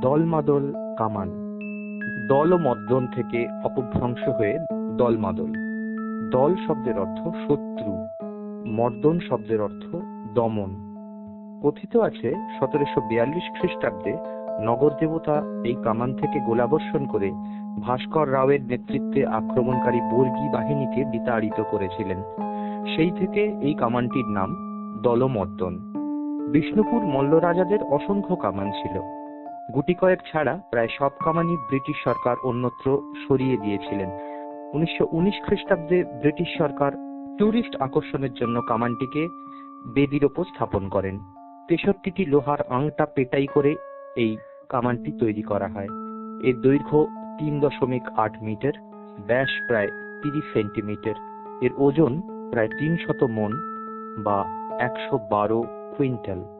দলমাদল কামান। দল ও মদ্দন থেকে অপভ্রংশ হয়ে দলমাদল। দল শব্দের অর্থ শত্রু, মর্দন শব্দের অর্থ দমন। কথিত আছে 1742 খ্রিস্টাব্দে নগর দেবতা এই কামান থেকে গোলাবর্ষণ করে ভাস্কর রাওয়ের নেতৃত্বে আক্রমণকারী বর্গী বাহিনীকে বিতাড়িত করেছিলেন। সেই থেকে এই কামানটির নাম দলমর্দন। বিষ্ণুপুর মল্ল রাজাদের অসংখ্য কামান ছিল। গুটি কয়েক ছাড়া প্রায় সব কামানই ব্রিটিশ সরকার অন্যত্র সরিয়ে দিয়েছিলেন। 1919 খ্রিস্টাব্দে ব্রিটিশ সরকার টুরিস্ট আকর্ষণের জন্য কামানটিকে বেদির ওপর স্থাপন করেন। 63টি লোহার আংটা পেটাই করে এই কামানটি তৈরি করা হয়। এর দৈর্ঘ্য 3.8 মিটার, ব্যাস প্রায় 30 সেন্টিমিটার। এর ওজন প্রায় 300 মণ বা 112 কুইন্টাল।